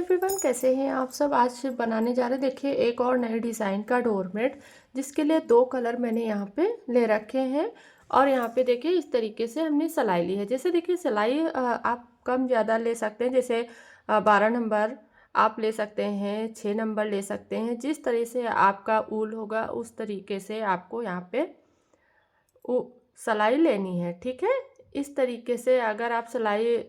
Everyone, कैसे हैं आप सब। आज बनाने जा रहे हैं, देखिए, एक और नए डिज़ाइन का डोरमेट, जिसके लिए दो कलर मैंने यहाँ पे ले रखे हैं। और यहाँ पे देखिए इस तरीके से हमने सिलाई ली है। जैसे देखिए सिलाई आप कम ज़्यादा ले सकते हैं, जैसे 12 नंबर आप ले सकते हैं, 6 नंबर ले सकते हैं। जिस तरह से आपका ऊल होगा उस तरीके से आपको यहाँ पे सिलाई लेनी है, ठीक है। इस तरीके से अगर आप सिलाई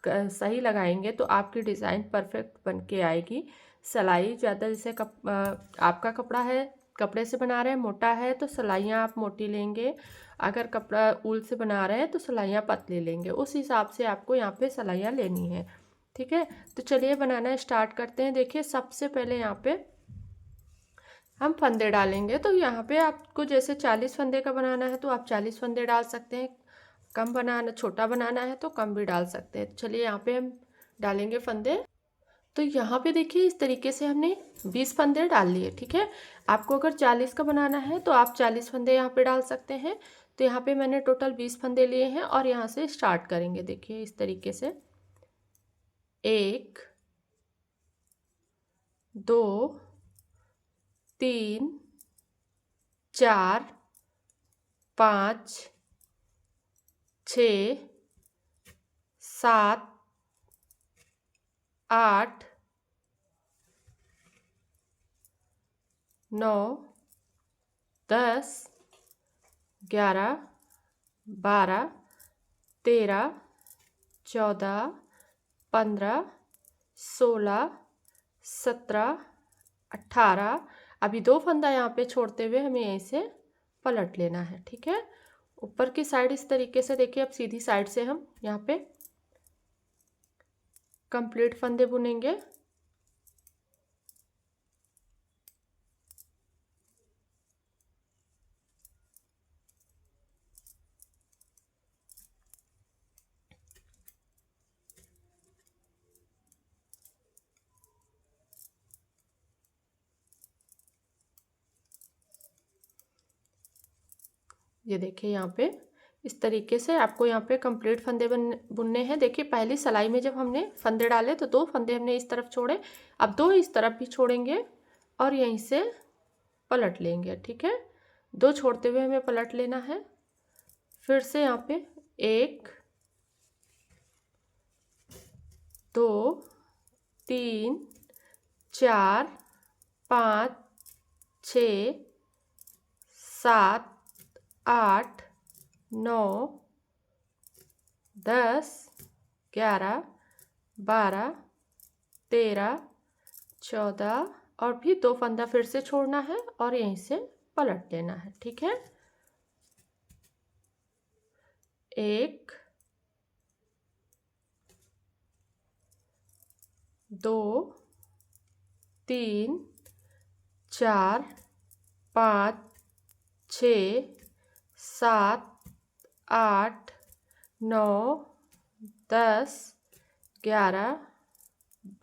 सही लगाएंगे तो आपकी डिज़ाइन परफेक्ट बन के आएगी। सिलाई ज़्यादा, जैसे आपका कपड़ा है, कपड़े से बना रहे हैं, मोटा है तो सिलाइयाँ आप मोटी लेंगे। अगर कपड़ा ऊल से बना रहे हैं तो सिलाइयाँ पतली लेंगे। उस हिसाब से आपको यहाँ पे सिलाइयाँ लेनी है, ठीक है। तो चलिए बनाना स्टार्ट करते हैं। देखिए सबसे पहले यहाँ पे हम फंदे डालेंगे। तो यहाँ पे आपको जैसे 40 फंदे का बनाना है तो आप 40 फंदे डाल सकते हैं। कम बनाना, छोटा बनाना है तो कम भी डाल सकते हैं। चलिए यहाँ पे हम डालेंगे फंदे। तो यहाँ पे देखिए इस तरीके से हमने 20 फंदे डाल लिए, ठीक है। आपको अगर 40 का बनाना है तो आप 40 फंदे यहाँ पे डाल सकते हैं। तो यहाँ पे मैंने टोटल 20 फंदे लिए हैं और यहाँ से स्टार्ट करेंगे। देखिए इस तरीके से 1 2 3 4 5 6 7 8 9 10 11 12 13 14 15 16 17 18। अभी दो फंदा यहाँ पे छोड़ते हुए हमें यहीं से पलट लेना है, ठीक है। ऊपर की साइड इस तरीके से देखिए, अब सीधी साइड से हम यहाँ पे कंप्लीट फंदे बुनेंगे। ये देखिए यहाँ पे इस तरीके से आपको यहाँ पे कंप्लीट फंदे बुनने हैं। देखिए पहली सिलाई में जब हमने फंदे डाले तो दो फंदे हमने इस तरफ छोड़े, अब दो इस तरफ भी छोड़ेंगे और यहीं से पलट लेंगे, ठीक है। दो छोड़ते हुए हमें पलट लेना है। फिर से यहाँ पे 1 2 3 4 5 6 7 8 9 10 11 12 13 14 और भी दो फंदा फिर से छोड़ना है और यहीं से पलट लेना है, ठीक है। 1 2 3 4 5 6 7 8 9 10 11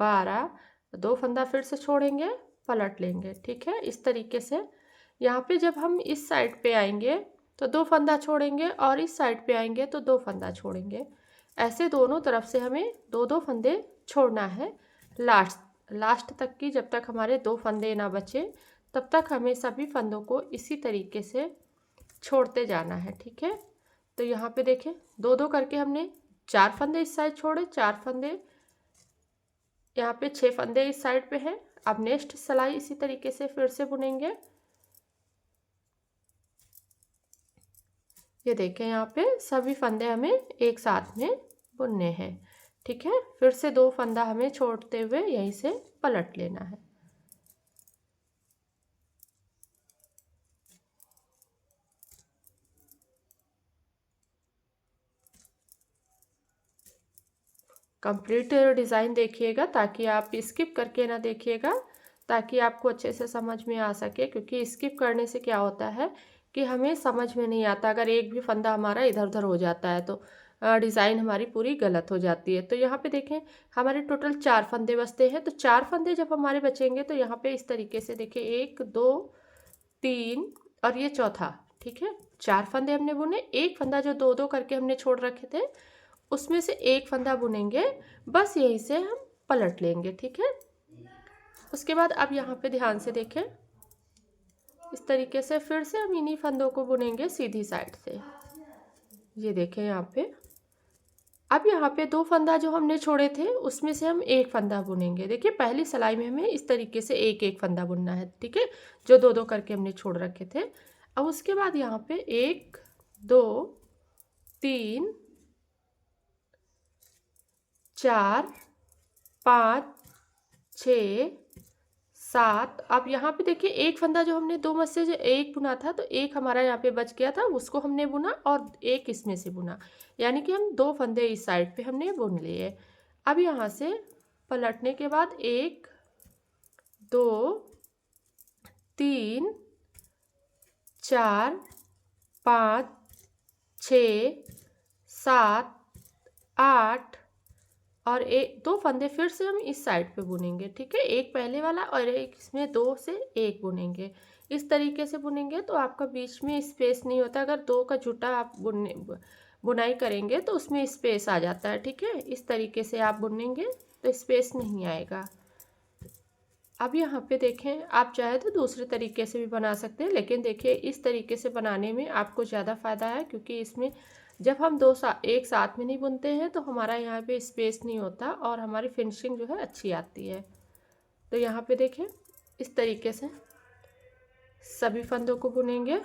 12, दो फंदा फिर से छोड़ेंगे, पलट लेंगे, ठीक है। इस तरीके से यहाँ पे जब हम इस साइड पे आएंगे तो दो फंदा छोड़ेंगे और इस साइड पे आएंगे तो दो फंदा छोड़ेंगे। ऐसे दोनों तरफ से हमें दो दो फंदे छोड़ना है लास्ट तक की। जब तक हमारे दो फंदे ना बचे तब तक हमें सभी फंदों को इसी तरीके से छोड़ते जाना है, ठीक है। तो यहाँ पे देखें दो दो करके हमने 4 फंदे इस साइड छोड़े, 4 फंदे यहाँ पे, 6 फंदे इस साइड पे हैं। अब नेक्स्ट सिलाई इसी तरीके से फिर से बुनेंगे। ये देखें यहाँ पे सभी फंदे हमें एक साथ में बुनने हैं, ठीक है। फिर से दो फंदा हमें छोड़ते हुए यहीं से पलट लेना है। कंप्लीट डिज़ाइन देखिएगा ताकि आप स्किप करके ना देखिएगा, ताकि आपको अच्छे से समझ में आ सके। क्योंकि स्किप करने से क्या होता है कि हमें समझ में नहीं आता, अगर एक भी फंदा हमारा इधर उधर हो जाता है तो डिज़ाइन हमारी पूरी गलत हो जाती है। तो यहाँ पे देखें हमारे टोटल 4 फंदे बचते हैं। तो 4 फंदे जब हमारे बचेंगे तो यहाँ पे इस तरीके से देखिए 1 2 3 और ये चौथा, ठीक है। 4 फंदे हमने बुने, एक फंदा जो दो दो करके हमने छोड़ रखे थे उसमें से एक फंदा बुनेंगे। बस यहीं से हम पलट लेंगे। ठीक है, उसके बाद अब यहाँ पे ध्यान से देखें, इस तरीके से फिर से हम इन्हीं फंदों को बुनेंगे सीधी साइड से। ये देखें यहाँ पे, अब यहाँ पे 2 फंदा जो हमने छोड़े थे उसमें से हम 1 फंदा बुनेंगे। देखिए पहली सिलाई में हमें इस तरीके से एक एक फंदा बुनना है। ठीक है, जो 2 2 करके हमने छोड़ रखे थे। अब उसके बाद यहाँ पे 1 2 3 4 5 6 7। अब यहाँ पे देखिए एक फंदा जो हमने 2 में से जो एक बुना था, तो एक हमारा यहाँ पे बच गया था, उसको हमने बुना और एक इसमें से बुना, यानी कि हम 2 फंदे इस साइड पे हमने बुन लिए। अब यहाँ से पलटने के बाद 1 2 3 4 5 6 7 8 और 2 फंदे फिर से हम इस साइड पे बुनेंगे। ठीक है, एक पहले वाला और एक इसमें 2 से 1 बुनेंगे। इस तरीके से बुनेंगे तो आपका बीच में स्पेस नहीं होता। अगर 2 का जुटा आप बुनाई करेंगे तो उसमें स्पेस आ जाता है। ठीक है, इस तरीके से आप बुनेंगे तो स्पेस नहीं आएगा। अब यहाँ पे देखें, आप चाहे तो दूसरे तरीके से भी बना सकते हैं, लेकिन देखिए इस तरीके से बनाने में आपको ज़्यादा फ़ायदा है, क्योंकि इसमें जब हम एक साथ में नहीं बुनते हैं तो हमारा यहाँ पे स्पेस नहीं होता और हमारी फिनिशिंग जो है अच्छी आती है। तो यहाँ पे देखें, इस तरीके से सभी फंदों को बुनेंगे।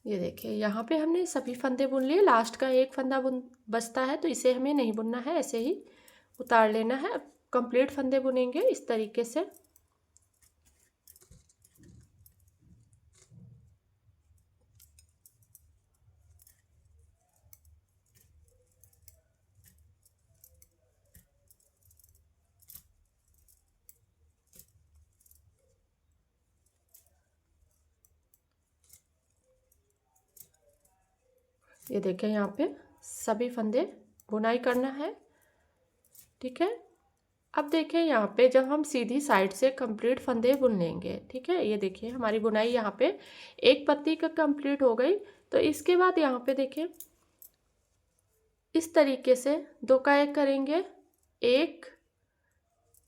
ये देखिए यहाँ पे हमने सभी फंदे बुन लिए, लास्ट का एक फंदा बचता है, तो इसे हमें नहीं बुनना है, ऐसे ही उतार लेना है। अब कंप्लीट फंदे बुनेंगे इस तरीके से। ये देखें यहाँ पे सभी फंदे बुनाई करना है। ठीक है, अब देखें यहाँ पे जब हम सीधी साइड से कंप्लीट फंदे बुन लेंगे। ठीक है, ये देखिए हमारी बुनाई यहाँ पे एक पत्ती का कंप्लीट हो गई। तो इसके बाद यहाँ पे देखें इस तरीके से 2 का 1 करेंगे। 1,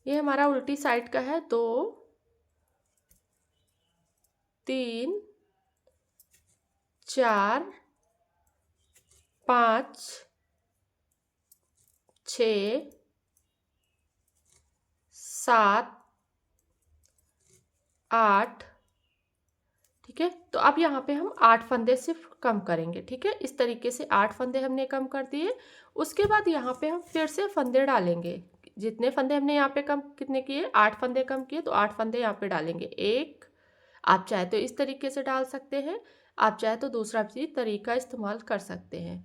ये हमारा उल्टी साइड का है, 2 3 4 5 6 7 8। ठीक है, तो अब यहाँ पे हम 8 फंदे सिर्फ कम करेंगे। ठीक है, इस तरीके से 8 फंदे हमने कम कर दिए। उसके बाद यहाँ पे हम फिर से फंदे डालेंगे। जितने फंदे हमने यहाँ पे कम कितने किए, 8 फंदे कम किए, तो 8 फंदे यहाँ पे डालेंगे। 1, आप चाहे तो इस तरीके से डाल सकते हैं, आप चाहे तो दूसरा भी तरीका इस्तेमाल कर सकते हैं।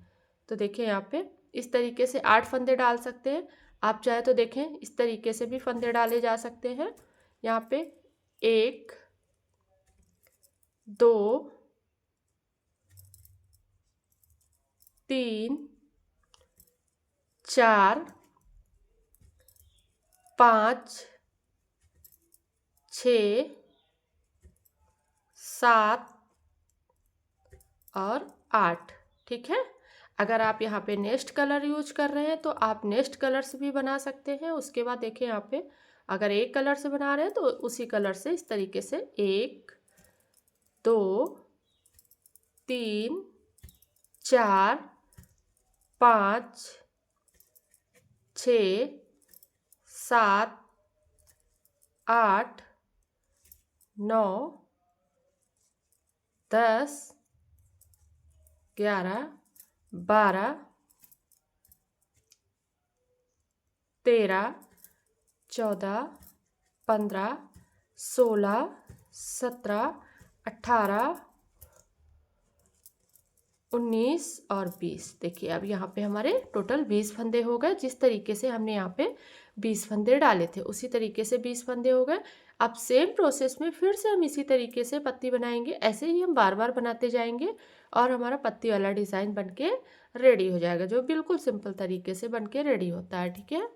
तो देखिए यहाँ पे इस तरीके से 8 फंदे डाल सकते हैं। आप चाहे तो देखें इस तरीके से भी फंदे डाले जा सकते हैं। यहाँ पे 1 2 3 4 5 6 7 और 8। ठीक है, अगर आप यहाँ पे नेक्स्ट कलर यूज कर रहे हैं तो आप नेक्स्ट कलर से भी बना सकते हैं। उसके बाद देखिए यहाँ पे अगर एक कलर से बना रहे हैं तो उसी कलर से इस तरीके से 1 2 3 4 5 6 7 8 9 10, 11, 12, 13, 14, 15, 16, 17, 18, 19 और 20। देखिए अब यहाँ पे हमारे टोटल 20 फंदे हो गए। जिस तरीके से हमने यहाँ पे 20 फंदे डाले थे उसी तरीके से 20 फंदे हो गए। अब सेम प्रोसेस में फिर से हम इसी तरीके से पत्ती बनाएंगे। ऐसे ही हम बार बार बनाते जाएंगे और हमारा पत्ती वाला डिज़ाइन बनके रेडी हो जाएगा, जो बिल्कुल सिंपल तरीके से बनके रेडी होता है। ठीक है।